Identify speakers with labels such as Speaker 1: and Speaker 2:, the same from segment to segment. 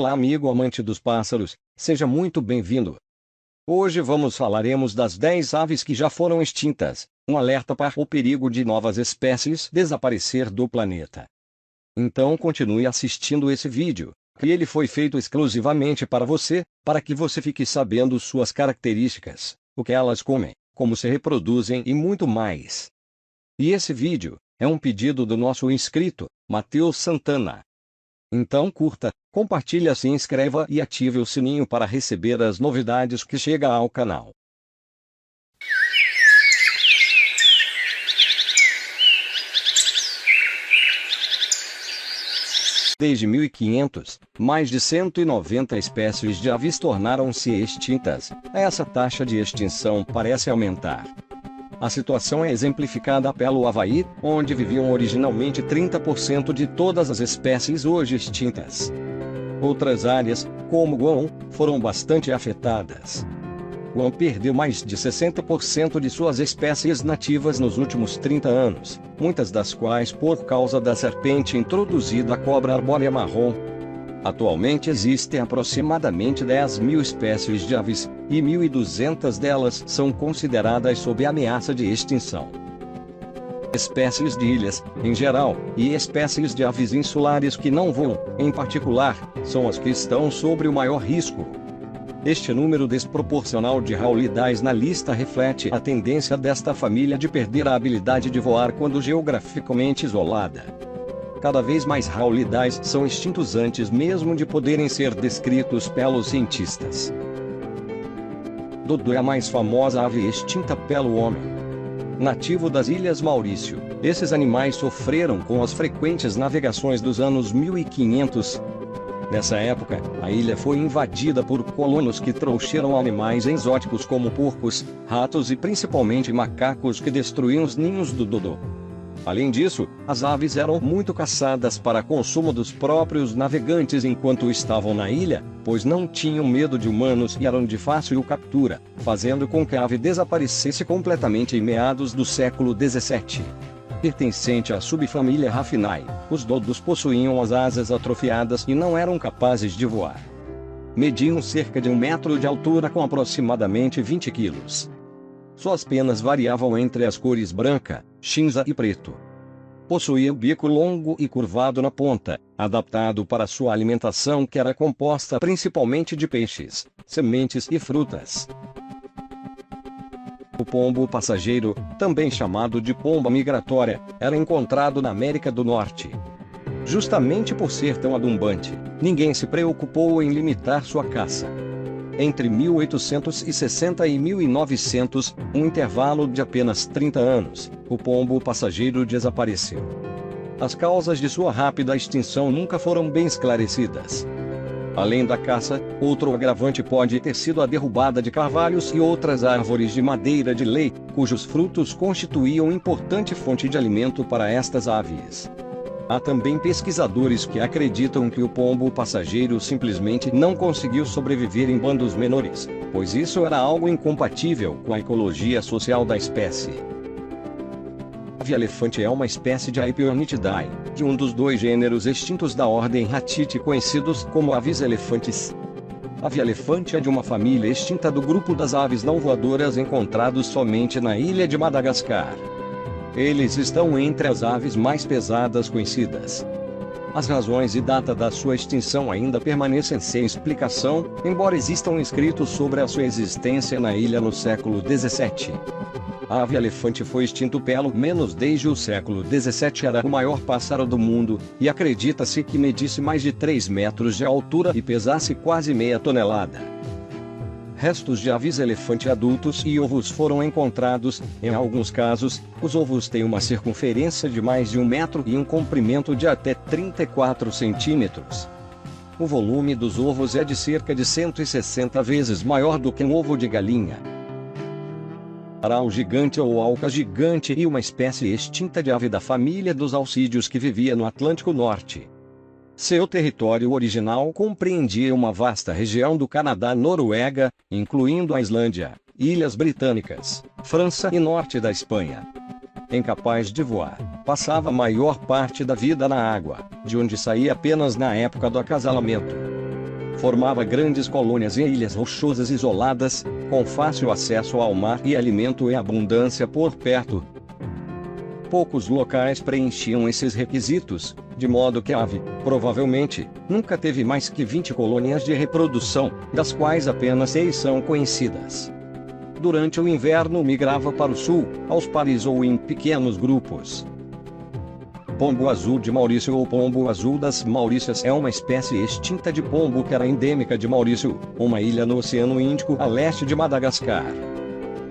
Speaker 1: Olá amigo amante dos pássaros, seja muito bem-vindo. Hoje falaremos das 10 aves que já foram extintas, um alerta para o perigo de novas espécies desaparecer do planeta. Então continue assistindo esse vídeo, que ele foi feito exclusivamente para você, para que você fique sabendo suas características, o que elas comem, como se reproduzem e muito mais. E esse vídeo é um pedido do nosso inscrito, Matheus Santana. Então curta, compartilhe, se inscreva e ative o sininho para receber as novidades que chegam ao canal. Desde 1500, mais de 190 espécies de aves tornaram-se extintas. Essa taxa de extinção parece aumentar. A situação é exemplificada pelo Havaí, onde viviam originalmente 30% de todas as espécies hoje extintas. Outras áreas, como Guam, foram bastante afetadas. Guam perdeu mais de 60% de suas espécies nativas nos últimos 30 anos, muitas das quais por causa da serpente introduzida, a cobra arbórea marrom. Atualmente existem aproximadamente 10.000 espécies de aves, e 1.200 delas são consideradas sob ameaça de extinção. Espécies de ilhas, em geral, e espécies de aves insulares que não voam, em particular, são as que estão sob o maior risco. Este número desproporcional de raulidais na lista reflete a tendência desta família de perder a habilidade de voar quando geograficamente isolada. Cada vez mais raulidais são extintos antes mesmo de poderem ser descritos pelos cientistas. Dodo é a mais famosa ave extinta pelo homem. Nativo das Ilhas Maurício, esses animais sofreram com as frequentes navegações dos anos 1500. Nessa época, a ilha foi invadida por colonos que trouxeram animais exóticos como porcos, ratos e principalmente macacos que destruíam os ninhos do dodo. Além disso, as aves eram muito caçadas para consumo dos próprios navegantes enquanto estavam na ilha, pois não tinham medo de humanos e eram de fácil captura, fazendo com que a ave desaparecesse completamente em meados do século XVII. Pertencente à subfamília Rafinae, os dodos possuíam as asas atrofiadas e não eram capazes de voar. Mediam cerca de 1 metro de altura com aproximadamente 20 quilos. Suas penas variavam entre as cores branca, cinza e preto. Possuía o bico longo e curvado na ponta, adaptado para sua alimentação, que era composta principalmente de peixes, sementes e frutas. O pombo passageiro, também chamado de pomba migratória, era encontrado na América do Norte. Justamente por ser tão abundante, ninguém se preocupou em limitar sua caça. Entre 1860 e 1900, um intervalo de apenas 30 anos, o pombo passageiro desapareceu. As causas de sua rápida extinção nunca foram bem esclarecidas. Além da caça, outro agravante pode ter sido a derrubada de carvalhos e outras árvores de madeira de lei, cujos frutos constituíam importante fonte de alimento para estas aves. Há também pesquisadores que acreditam que o pombo passageiro simplesmente não conseguiu sobreviver em bandos menores, pois isso era algo incompatível com a ecologia social da espécie. A ave-elefante é uma espécie de Aepyornithidae, de um dos 2 gêneros extintos da ordem Ratite conhecidos como aves elefantes. A ave-elefante é de uma família extinta do grupo das aves não voadoras encontrados somente na ilha de Madagascar. Eles estão entre as aves mais pesadas conhecidas. As razões e data da sua extinção ainda permanecem sem explicação, embora existam escritos sobre a sua existência na ilha no século XVII. A ave-elefante foi extinto pelo menos desde o século XVII. Era o maior pássaro do mundo, e acredita-se que medisse mais de 3 metros de altura e pesasse quase meia tonelada. Restos de aves-elefante adultos e ovos foram encontrados. Em alguns casos, os ovos têm uma circunferência de mais de 1 metro e um comprimento de até 34 centímetros. O volume dos ovos é de cerca de 160 vezes maior do que um ovo de galinha. Aral gigante ou alca gigante e uma espécie extinta de ave da família dos alcídeos que vivia no Atlântico Norte. Seu território original compreendia uma vasta região do Canadá, Noruega, incluindo a Islândia, Ilhas Britânicas, França e norte da Espanha. Incapaz de voar, passava a maior parte da vida na água, de onde saía apenas na época do acasalamento. Formava grandes colônias em ilhas rochosas isoladas, com fácil acesso ao mar e alimento em abundância por perto. Poucos locais preenchiam esses requisitos, de modo que a ave, provavelmente, nunca teve mais que 20 colônias de reprodução, das quais apenas 6 são conhecidas. Durante o inverno migrava para o sul, aos pares ou em pequenos grupos. Pombo azul de Maurício ou pombo azul das Maurícias é uma espécie extinta de pombo que era endêmica de Maurício, uma ilha no Oceano Índico a leste de Madagascar.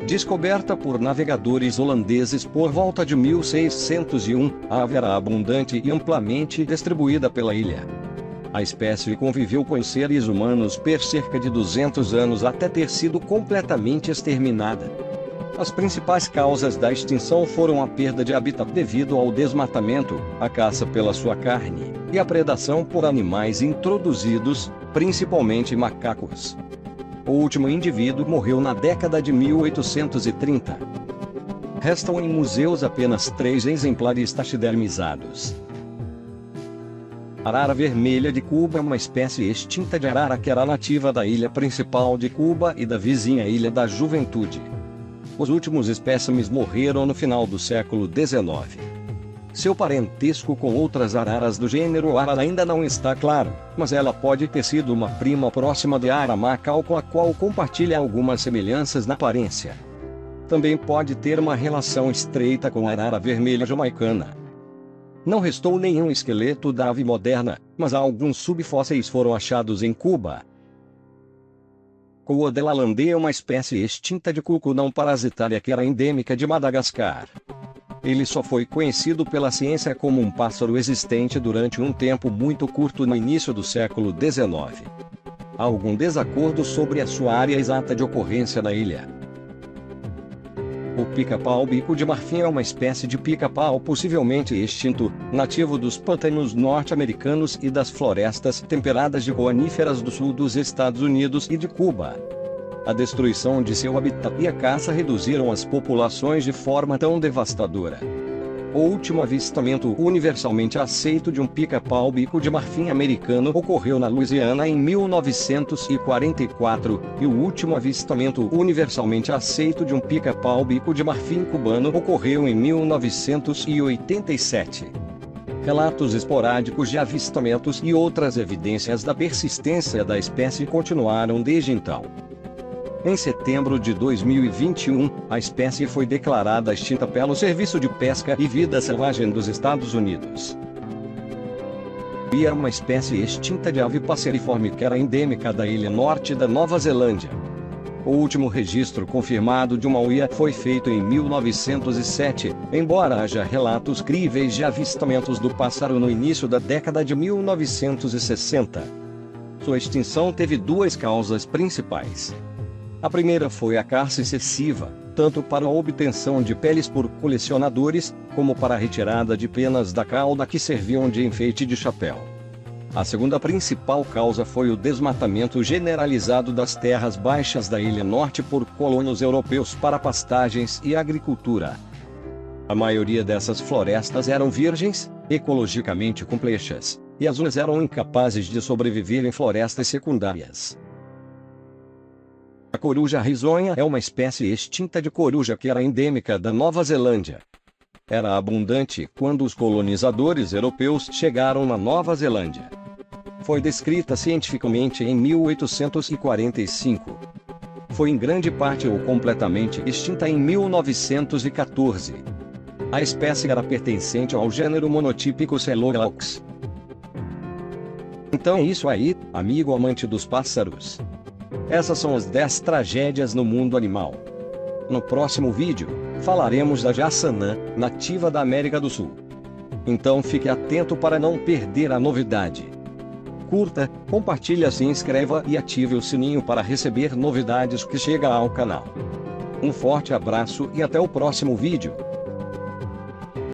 Speaker 1: Descoberta por navegadores holandeses por volta de 1601, a ave era abundante e amplamente distribuída pela ilha. A espécie conviveu com os seres humanos por cerca de 200 anos até ter sido completamente exterminada. As principais causas da extinção foram a perda de habitat devido ao desmatamento, a caça pela sua carne, e a predação por animais introduzidos, principalmente macacos. O último indivíduo morreu na década de 1830. Restam em museus apenas 3 exemplares taxidermizados. Arara vermelha de Cuba é uma espécie extinta de arara que era nativa da ilha principal de Cuba e da vizinha Ilha da Juventude. Os últimos espécimes morreram no final do século XIX. Seu parentesco com outras araras do gênero arara ainda não está claro, mas ela pode ter sido uma prima próxima de arara macal com a qual compartilha algumas semelhanças na aparência. Também pode ter uma relação estreita com a arara vermelha jamaicana. Não restou nenhum esqueleto da ave moderna, mas alguns subfósseis foram achados em Cuba. Coa delalandê é uma espécie extinta de cuco não parasitária que era endêmica de Madagascar. Ele só foi conhecido pela ciência como um pássaro existente durante um tempo muito curto no início do século XIX. Há algum desacordo sobre a sua área exata de ocorrência na ilha. O pica-pau bico de marfim é uma espécie de pica-pau possivelmente extinto, nativo dos pântanos norte-americanos e das florestas temperadas de coníferas do sul dos Estados Unidos e de Cuba. A destruição de seu habitat e a caça reduziram as populações de forma tão devastadora. O último avistamento universalmente aceito de um pica-pau bico de marfim americano ocorreu na Louisiana em 1944, e o último avistamento universalmente aceito de um pica-pau bico de marfim cubano ocorreu em 1987. Relatos esporádicos de avistamentos e outras evidências da persistência da espécie continuaram desde então. Em setembro de 2021, a espécie foi declarada extinta pelo Serviço de Pesca e Vida Selvagem dos Estados Unidos. E é uma espécie extinta de ave passeriforme que era endêmica da ilha norte da Nova Zelândia. O último registro confirmado de uma uia foi feito em 1907, embora haja relatos críveis de avistamentos do pássaro no início da década de 1960. Sua extinção teve 2 causas principais. A primeira foi a caça excessiva, tanto para a obtenção de peles por colecionadores, como para a retirada de penas da cauda que serviam de enfeite de chapéu. A segunda principal causa foi o desmatamento generalizado das terras baixas da Ilha Norte por colonos europeus para pastagens e agricultura. A maioria dessas florestas eram virgens, ecologicamente complexas, e as unas eram incapazes de sobreviver em florestas secundárias. A coruja risonha é uma espécie extinta de coruja que era endêmica da Nova Zelândia. Era abundante quando os colonizadores europeus chegaram na Nova Zelândia. Foi descrita cientificamente em 1845. Foi em grande parte ou completamente extinta em 1914. A espécie era pertencente ao gênero monotípico Celoraux. Então é isso aí, amigo amante dos pássaros. Essas são as 10 tragédias no mundo animal. No próximo vídeo, falaremos da jaçanã, nativa da América do Sul. Então fique atento para não perder a novidade. Curta, compartilhe, se inscreva e ative o sininho para receber novidades que chegam ao canal. Um forte abraço e até o próximo vídeo.